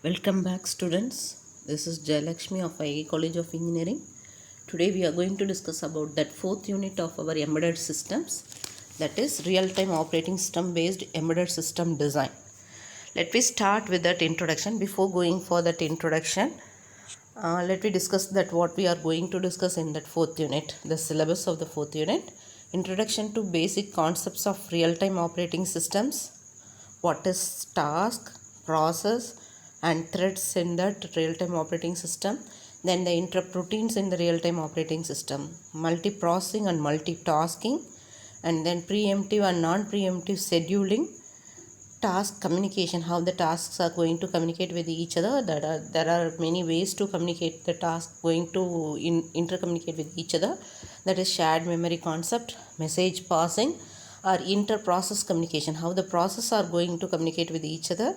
Welcome back, students. This is Jayalakshmi of IE College of Engineering. Today we are going to discuss about that fourth unit of our embedded systems, that is real-time operating system based embedded system design. Let me start with that introduction. Before going for that introduction, let me discuss that what we are going to discuss in that fourth unit, the syllabus of the fourth unit. Introduction to basic concepts of real-time operating systems. What is task, process and threads in that real-time operating system, then the interrupt routines in the real-time operating system, multiprocessing and multitasking, and then preemptive and non-preemptive scheduling, task communication, how the tasks are going to communicate with each other. There are many ways to communicate the task going to intercommunicate with each other, that is shared memory concept, message passing or inter-process communication, how the processes are going to communicate with each other,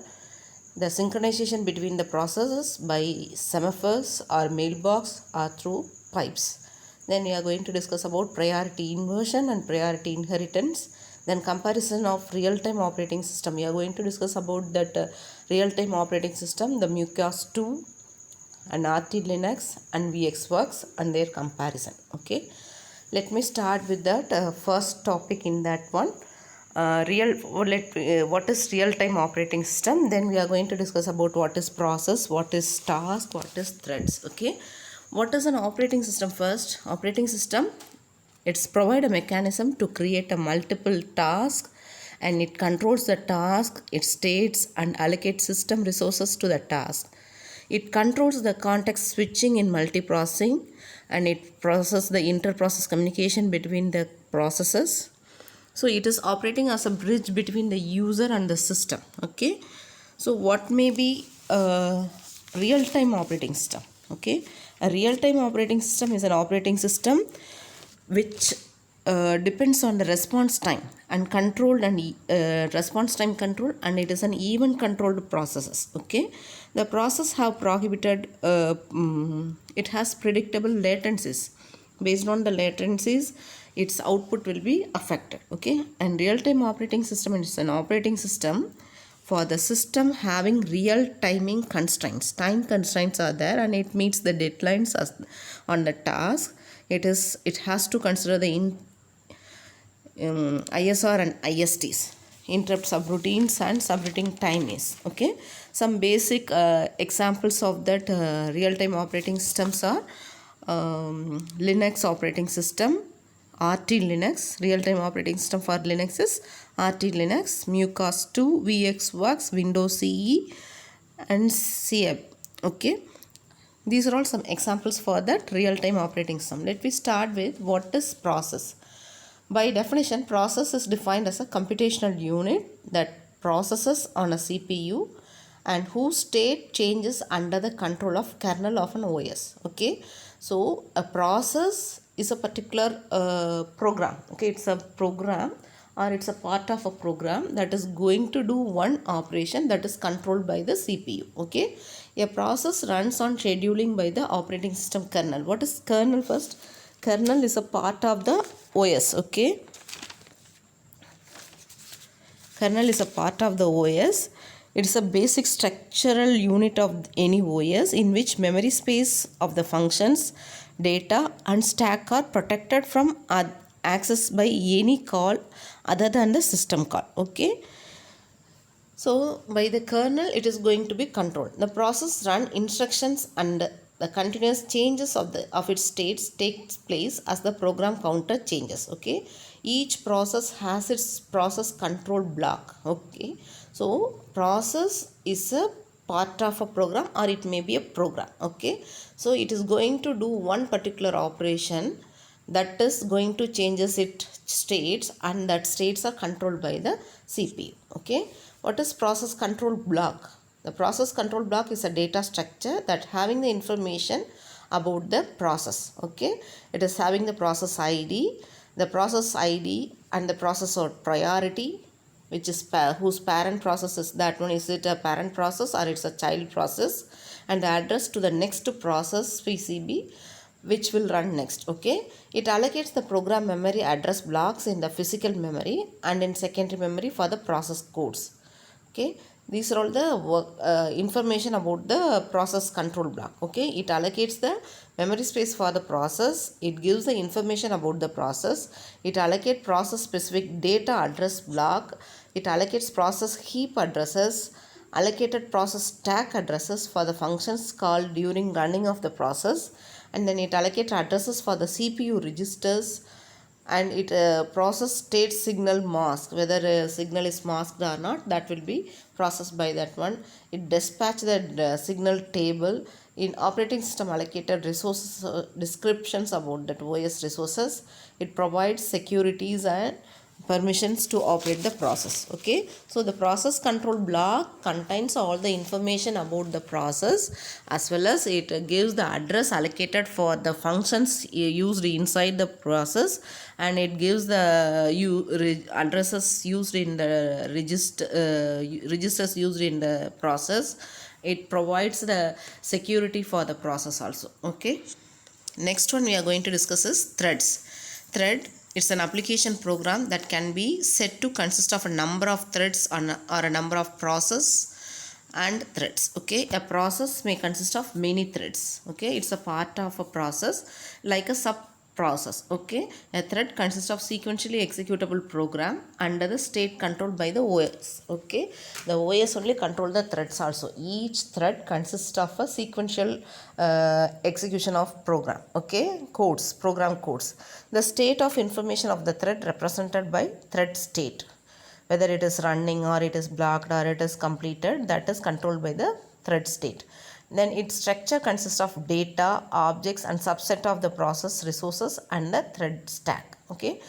the synchronization between the processes by semaphores or mailbox or through pipes. Then we are going to discuss about priority inversion and priority inheritance. Then comparison of real-time operating system. We are going to discuss about that real-time operating system, the MUCAS 2 and RT Linux and VxWorks and their comparison. Okay. Let me start with that first topic in that one. What is real-time operating system. Then we are going to discuss about what is process, what is task, what is threads. Okay, what is an operating system? First, operating system, it's provide a mechanism to create a multiple task, and it controls the task, it states and allocates system resources to the task. It controls the context switching in multiprocessing, and it processes the inter-process communication between the processes. So it is operating as a bridge between the user and the system. Okay, so what may be a real-time operating system? Okay, a real-time operating system is an operating system which depends on the response time and controlled and response time control, and it is an even controlled processes. Okay, the process have prohibited it has predictable latencies. Based on the latencies, its output will be affected. Okay, and real-time operating system is an operating system for the system having real timing constraints. Time constraints are there, and it meets the deadlines as on the task. It has to consider the ISR and ISTs, interrupt subroutines and subroutine timings. Okay, some basic examples of that real-time operating systems are Linux operating system, RT Linux. Real-time operating system for Linux is RT Linux, MUCAS 2, VxWorks, Windows CE and CEB. Okay, these are all some examples for that real-time operating system. Let me start with what is process. By definition, process is defined as a computational unit that processes on a CPU and whose state changes under the control of kernel of an OS. Okay, so a process is a particular program. Okay, it's a program or it's a part of a program that is going to do one operation that is controlled by the CPU. Okay, a process runs on scheduling by the operating system kernel. What is kernel first? Kernel is a part of the OS. Okay, kernel is a part of the OS. It is a basic structural unit of any OS in which memory space of the functions, data and stack are protected from access by any call other than the system call. Okay, so by the kernel it is going to be controlled. The process run instructions and the continuous changes of its states takes place as the program counter changes. Okay, each process has its process control block. Okay, so process is a part of a program or it may be a program. Okay, so it is going to do one particular operation that is going to changes its states, and that states are controlled by the CPU. Okay, what is process control block? The process control block is a data structure that having the information about the process. Okay, it is having the process ID, the process ID and the processor priority, which is whose parent process is that one. Is it a parent process or it's a child process? And the address to the next process PCB which will run next. Okay, it allocates the program memory address blocks in the physical memory and in secondary memory for the process codes. Okay, These are all the information about the process control block. Okay, it allocates the memory space for the process. It gives the information about the process. It allocates process specific data address block. It allocates process heap addresses, allocated process stack addresses for the functions called during running of the process, and then it allocates addresses for the CPU registers, and it process state signal mask, whether a signal is masked or not, that will be processed by that one. It dispatch the signal table. In operating system allocated resources descriptions about that OS resources. It provides securities and permissions to operate the process. Okay, so the process control block contains all the information about the process, as well as it gives the address allocated for the functions used inside the process, and it gives the addresses used in the registers used in the process. It provides the security for the process also. Okay, next one we are going to discuss is threads. Thread, it's an application program that can be set to consist of a number of threads or a number of process and threads. Okay, a process may consist of many threads. Okay, it's a part of a process like a sub process. Okay, a thread consists of sequentially executable program under the state controlled by the OS. Okay, the OS only control the threads also. Each thread consists of a sequential execution of program. Okay, codes, program codes. The state of information of the thread represented by thread state, whether it is running or it is blocked or it is completed, that is controlled by the thread state. Then its structure consists of data, objects and subset of the process resources and the thread stack. Okay,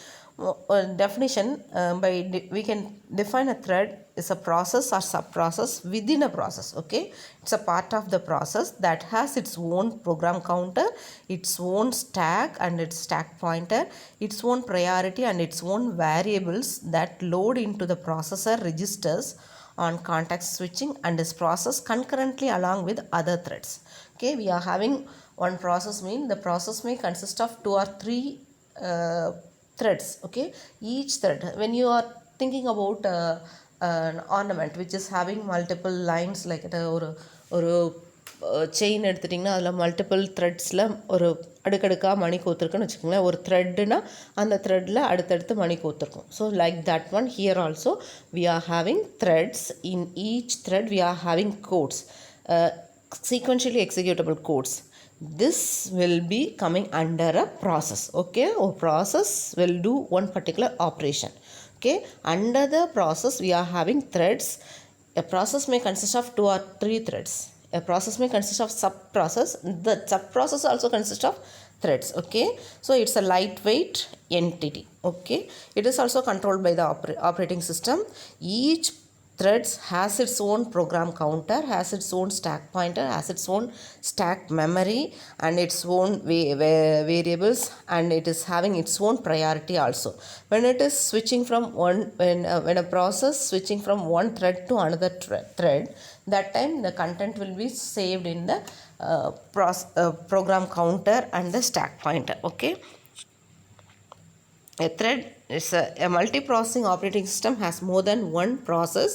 definition we can define a thread is a process or sub-process within a process. Okay, it's a part of the process that has its own program counter, its own stack and its stack pointer, its own priority and its own variables that load into the processor registers on context switching and is processed concurrently along with other threads. Okay, we are having one process, mean the process may consist of 2 or 3 threads. Okay, each thread, when you are thinking about an ornament which is having multiple lines, like or chain எடுத்துட்டிங்கன்னா அதில் multiple த்ரெட்ஸில் ஒரு அடுக்கடுக்காக மணி கோத்துருக்குன்னு வச்சுக்கோங்களேன். ஒரு த்ரெட்டுனா அந்த த்ரெட்டில் அடுத்தடுத்து மணி கோத்துருக்கும். So like that one here also we are having threads. In each thread we are having codes, sequentially executable codes. This will be coming under a process. Okay, a process will do one particular operation. Okay, under the process we are having threads. A process may consist of 2 or 3 threads. A process may consist of sub-process. The sub-process also consists of threads. Okay, so it's a lightweight entity. Okay, it is also controlled by the operating system. Each threads has its own program counter, has its own stack pointer, has its own stack memory and its own variables, and it is having its own priority also. When it is switching from when a process switching from one thread to another thread, that time the content will be saved in the program counter and the stack pointer. Okay, a thread is a multiprocessing operating system has more than one process.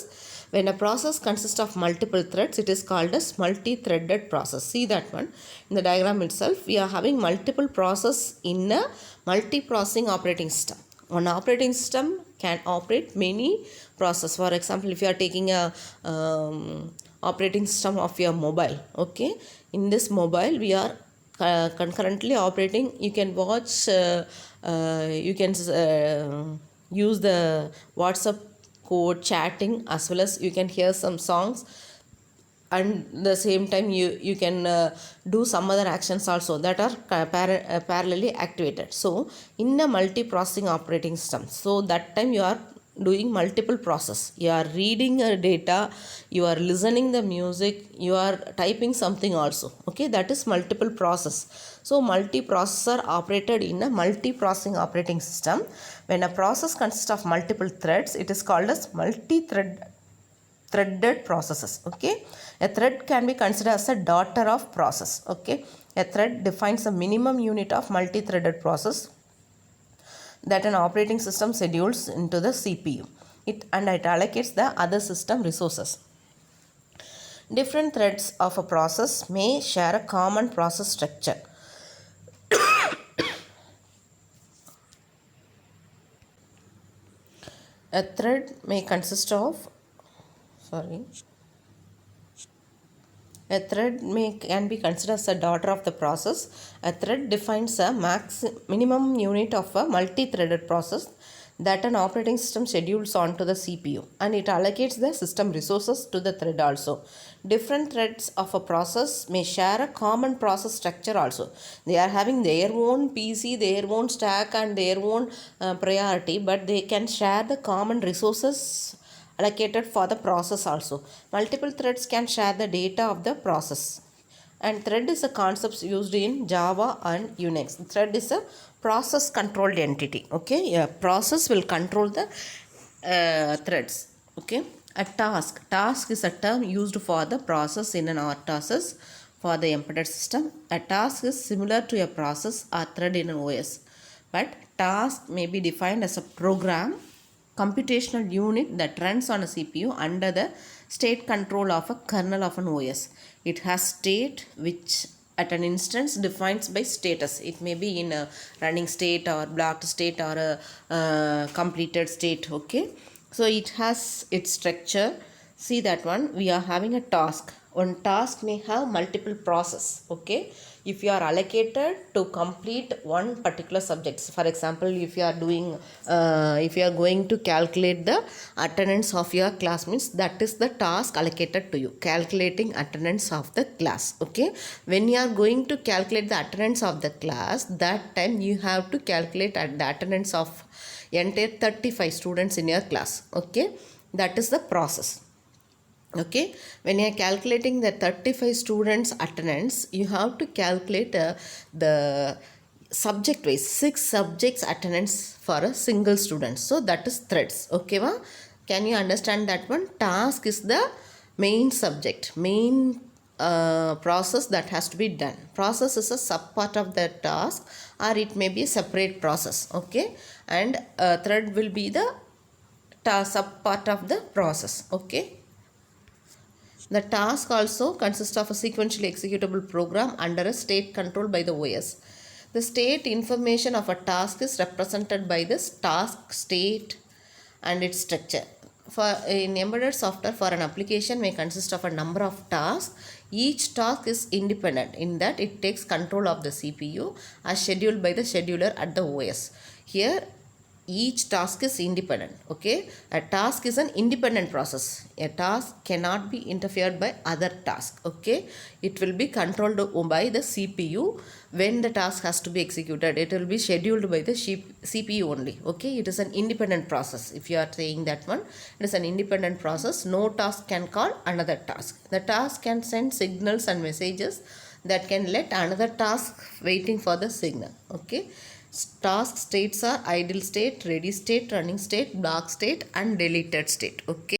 When a process consists of multiple threads, it is called as multi-threaded process. See that one in the diagram itself. We are having multiple process in a multiprocessing operating system. One operating system can operate many processes. For example, if you are taking a operating system of your mobile. Okay, in this mobile we are concurrently operating. You can watch you can use the WhatsApp code chatting, as well as you can hear some songs, and the same time you can do some other actions also that are parallelly activated. So in a multiprocessing operating system, so that time you are doing multiple process. You are reading data, you are listening the music, you are typing something also. Okay, that is multiple process. So multiprocessor operated in a multiprocessing operating system. When a process consists of multiple threads, it is called as multi-threaded processes. Okay, a thread can be considered as a daughter of process. Okay, a thread defines a minimum unit of multi-threaded process that an operating system schedules into the CPU. It allocates the other system resources. Different threads of a process may share a common process structure. A thread may consist of A thread can be considered as a daughter of the process. A thread defines a minimum unit of a multi-threaded process that an operating system schedules onto the CPU, and it allocates the system resources to the thread also. Different threads of a process may share a common process structure also. They are having their own PC, their own stack and their own priority, but they can share the common resources allocated for the process also. Multiple threads can share the data of the process. And thread is a concept used in Java and Unix. Thread is a process controlled entity. Okay, a process will control the threads. Okay, a task is a term used for the process in an process for the embedded system. A task is similar to a process or thread in an OS, but task may be defined as a program, computational unit that runs on a CPU under the state control of a kernel of an OS. It has state which at an instance defines by status. It may be in a running state or blocked state or a completed state. Okay, so it has its structure. See that one, we are having a task. One task may have multiple process. Okay, if you are allocated to complete one particular subject, for example, if you are doing if you are going to calculate the attendance of your class, means that is the task allocated to you, calculating attendance of the class. Okay, when you are going to calculate the attendance of the class, that time you have to calculate at the attendance of entire 35 students in your class. Okay, that is the process. Okay, when you are calculating the 35 students attendance, you have to calculate the subject wise 6 subjects attendance for a single student. So that is threads. Okay, can you understand that one? Task is the main subject, main process that has to be done. Process is a sub part of the task, or it may be a separate process. Okay, and thread will be the sub part of the process. Okay, the task also consists of a sequentially executable program under a state controlled by the OS. The state information of a task is represented by this task state and its structure. For in embedded software, for an application may consist of a number of tasks. Each task is independent in that it takes control of the CPU as scheduled by the scheduler at the OS. Here each task is independent. Okay, a task is an independent process. A task cannot be interfered by other tasks. Okay, it will be controlled by the CPU. When the task has to be executed, it will be scheduled by the CPU only. Okay, it is an independent process. If you are saying that one, it is an independent process. No task can call another task. The task can send signals and messages that can let another task waiting for the signal. Okay, task states are idle state, ready state, running state, block state and deleted state. Okay.